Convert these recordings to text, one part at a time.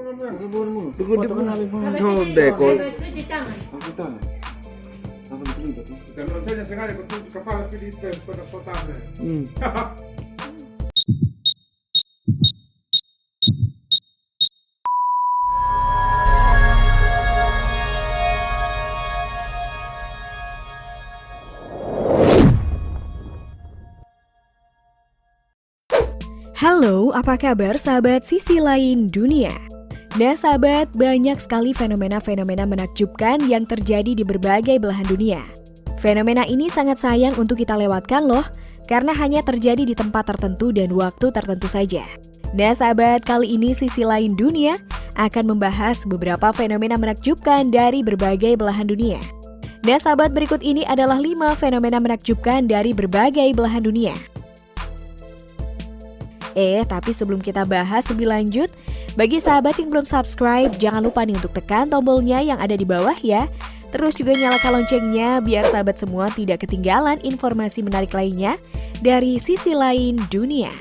Tunggu di mana? Sobek kok. Cuci tangan. Aku tangan. Aku dipelibet. Dan menurut saya sengaja kau kepala pilih itu pada fotonya. Halo, apa kabar sahabat sisi lain dunia? Nah sahabat, banyak sekali fenomena-fenomena menakjubkan yang terjadi di berbagai belahan dunia. Fenomena ini sangat sayang untuk kita lewatkan loh, karena hanya terjadi di tempat tertentu dan waktu tertentu saja. Nah sahabat, kali ini sisi lain dunia akan membahas beberapa fenomena menakjubkan dari berbagai belahan dunia. Nah sahabat, berikut ini adalah 5 fenomena menakjubkan dari berbagai belahan dunia. Tapi sebelum kita bahas lebih lanjut, bagi sahabat yang belum subscribe, jangan lupa nih untuk tekan tombolnya yang ada di bawah ya. Terus juga nyalakan loncengnya biar sahabat semua tidak ketinggalan informasi menarik lainnya dari sisi lain dunia.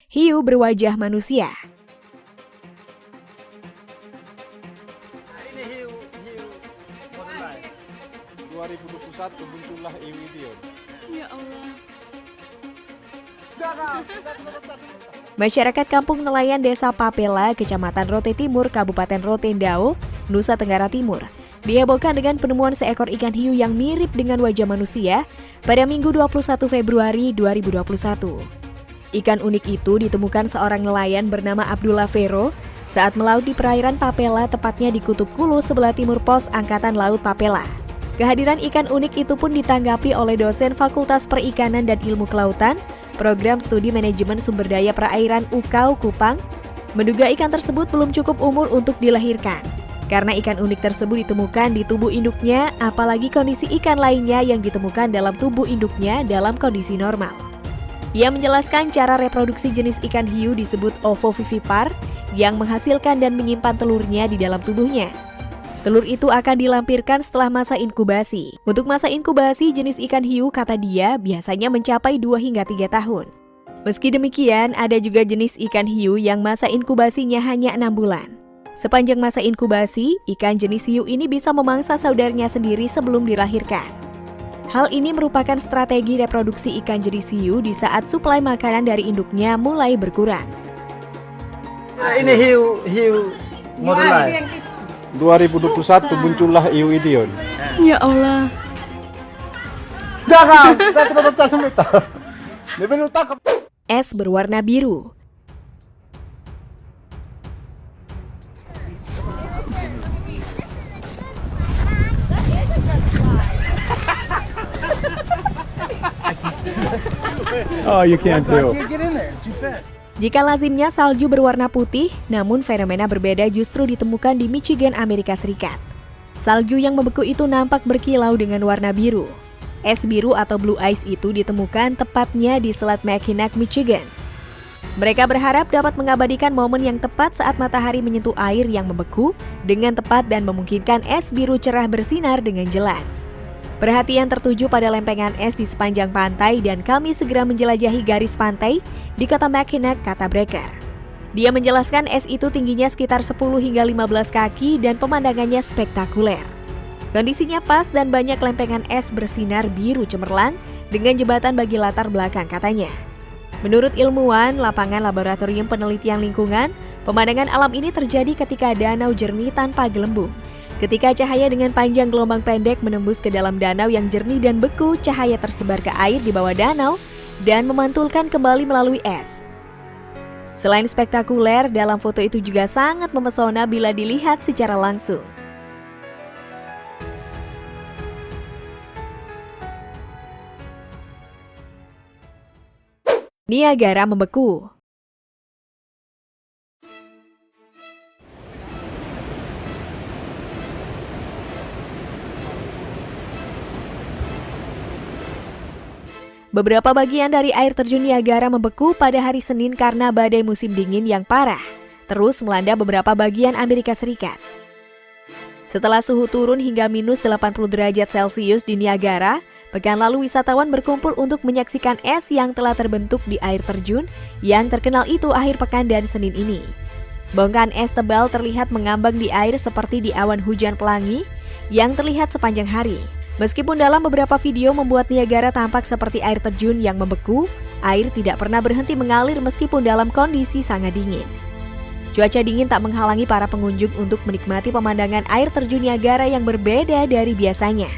Hiu berwajah manusia. Ini hiu model lain. 2021 muncullah hiu idiot. Ya Allah. Masyarakat kampung nelayan desa Papela, Kecamatan Rote Timur, Kabupaten Rotendao, Nusa Tenggara Timur, dihebohkan dengan penemuan seekor ikan hiu yang mirip dengan wajah manusia pada Minggu 21 Februari 2021. Ikan unik itu ditemukan seorang nelayan bernama Abdullah Vero saat melaut di perairan Papela, tepatnya di Kutub Kulu sebelah timur pos Angkatan Laut Papela. Kehadiran ikan unik itu pun ditanggapi oleh dosen Fakultas Perikanan dan Ilmu Kelautan, Program Studi Manajemen Sumber Daya Perairan UKAU Kupang, menduga ikan tersebut belum cukup umur untuk dilahirkan. Karena ikan unik tersebut ditemukan di tubuh induknya, apalagi kondisi ikan lainnya yang ditemukan dalam tubuh induknya dalam kondisi normal. Ia menjelaskan cara reproduksi jenis ikan hiu disebut ovovivipar yang menghasilkan dan menyimpan telurnya di dalam tubuhnya. Telur itu akan dilampirkan setelah masa inkubasi. Untuk masa inkubasi jenis ikan hiu, kata dia, biasanya mencapai 2 hingga 3 tahun. Meski demikian, ada juga jenis ikan hiu yang masa inkubasinya hanya 6 bulan. Sepanjang masa inkubasi, ikan jenis hiu ini bisa memangsa saudaranya sendiri sebelum dilahirkan. Hal ini merupakan strategi reproduksi ikan jenis hiu di saat suplai makanan dari induknya mulai berkurang. Ini hiu model lain. 2021 muncullah hiu idiot. Ya Allah. Jangan, kita pecah semita. Lebih lu tangkap. Es berwarna biru. Oh, you can't do. Jika lazimnya salju berwarna putih, namun fenomena berbeda justru ditemukan di Michigan, Amerika Serikat. Salju yang membeku itu nampak berkilau dengan warna biru. Es biru atau blue ice itu ditemukan tepatnya di Selat Mackinac, Michigan. Mereka berharap dapat mengabadikan momen yang tepat saat matahari menyentuh air yang membeku dengan tepat dan memungkinkan es biru cerah bersinar dengan jelas. Perhatian tertuju pada lempengan es di sepanjang pantai dan kami segera menjelajahi garis pantai di kota Mackinac, kata Brecker. Dia menjelaskan es itu tingginya sekitar 10 hingga 15 kaki dan pemandangannya spektakuler. Kondisinya pas dan banyak lempengan es bersinar biru cemerlang dengan jembatan bagi latar belakang, katanya. Menurut ilmuwan lapangan Laboratorium Penelitian Lingkungan, pemandangan alam ini terjadi ketika danau jernih tanpa gelembung. Ketika cahaya dengan panjang gelombang pendek menembus ke dalam danau yang jernih dan beku, cahaya tersebar ke air di bawah danau dan memantulkan kembali melalui es. Selain spektakuler, dalam foto itu juga sangat memesona bila dilihat secara langsung. Niagara membeku. Beberapa bagian dari air terjun Niagara membeku pada hari Senin karena badai musim dingin yang parah, terus melanda beberapa bagian Amerika Serikat. Setelah suhu turun hingga minus 80 derajat Celcius di Niagara, pekan lalu wisatawan berkumpul untuk menyaksikan es yang telah terbentuk di air terjun yang terkenal itu akhir pekan dan Senin ini. Bongkahan es tebal terlihat mengambang di air seperti di awan hujan pelangi yang terlihat sepanjang hari. Meskipun dalam beberapa video membuat Niagara tampak seperti air terjun yang membeku, air tidak pernah berhenti mengalir meskipun dalam kondisi sangat dingin. Cuaca dingin tak menghalangi para pengunjung untuk menikmati pemandangan air terjun Niagara yang berbeda dari biasanya.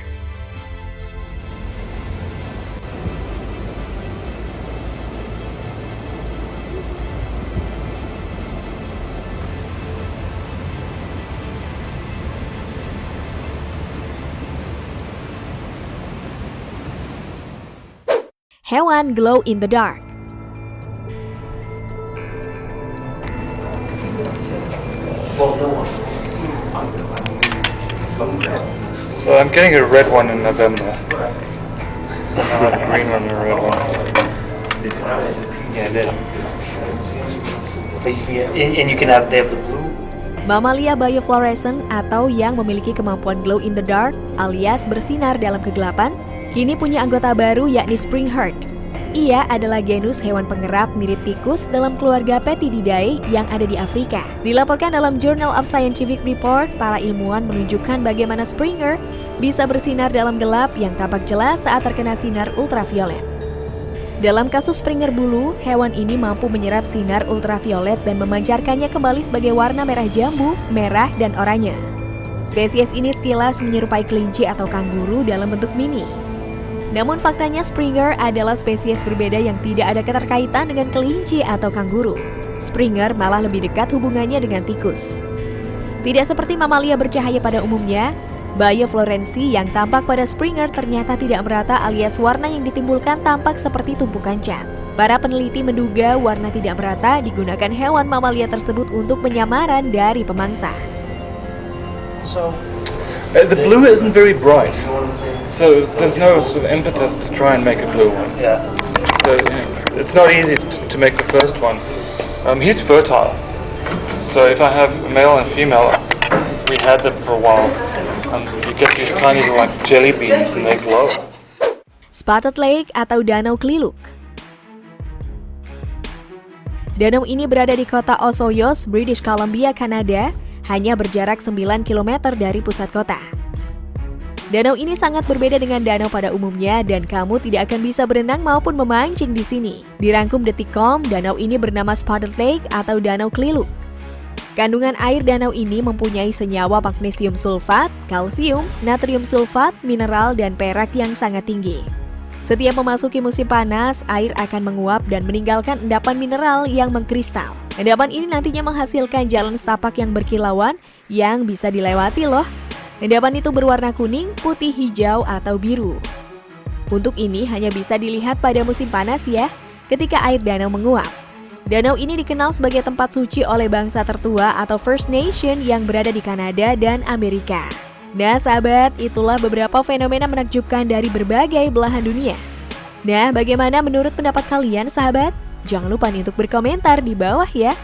Hewan glow in the dark. So I'm getting a red one in November. A green one and a red one. Yeah, and you can have, they have the blue. Mamalia biofluorescent atau yang memiliki kemampuan glow in the dark alias bersinar dalam kegelapan, kini punya anggota baru yakni Springhard. Ia adalah genus hewan pengerat mirip tikus dalam keluarga Petididae yang ada di Afrika. Dilaporkan dalam Journal of Scientific Report, para ilmuwan menunjukkan bagaimana Springer bisa bersinar dalam gelap yang tampak jelas saat terkena sinar ultraviolet. Dalam kasus Springer bulu, hewan ini mampu menyerap sinar ultraviolet dan memancarkannya kembali sebagai warna merah jambu, merah, dan oranye. Spesies ini sekilas menyerupai kelinci atau kanguru dalam bentuk mini. Namun faktanya Springer adalah spesies berbeda yang tidak ada keterkaitan dengan kelinci atau kanguru. Springer malah lebih dekat hubungannya dengan tikus. Tidak seperti mamalia bercahaya pada umumnya, biofluorensi yang tampak pada Springer ternyata tidak merata alias warna yang ditimbulkan tampak seperti tumpukan cat. Para peneliti menduga warna tidak merata digunakan hewan mamalia tersebut untuk penyamaran dari pemangsa. The blue isn't very bright, so there's no sort of impetus to try and make a blue one. Yeah. So it's not easy to make the first one. He's fertile, so if I have a male and female, we had them for a while. You get these tiny like jelly beans and they glow. Spotted Lake atau Danau Keliluk. Danau ini berada di kota Osoyoos, British Columbia, Kanada, hanya berjarak 9 km dari pusat kota. Danau ini sangat berbeda dengan danau pada umumnya dan kamu tidak akan bisa berenang maupun memancing di sini. Dirangkum Detik.com, danau ini bernama Spotted Lake atau Danau Keliluk. Kandungan air danau ini mempunyai senyawa magnesium sulfat, kalsium, natrium sulfat, mineral, dan perak yang sangat tinggi. Setiap memasuki musim panas, air akan menguap dan meninggalkan endapan mineral yang mengkristal. Endapan ini nantinya menghasilkan jalan setapak yang berkilauan yang bisa dilewati loh. Endapan itu berwarna kuning, putih, hijau, atau biru. Untuk ini hanya bisa dilihat pada musim panas ya, ketika air danau menguap. Danau ini dikenal sebagai tempat suci oleh bangsa tertua atau First Nation yang berada di Kanada dan Amerika. Nah sahabat, itulah beberapa fenomena menakjubkan dari berbagai belahan dunia. Nah, bagaimana menurut pendapat kalian sahabat? Jangan lupa nih untuk berkomentar di bawah ya.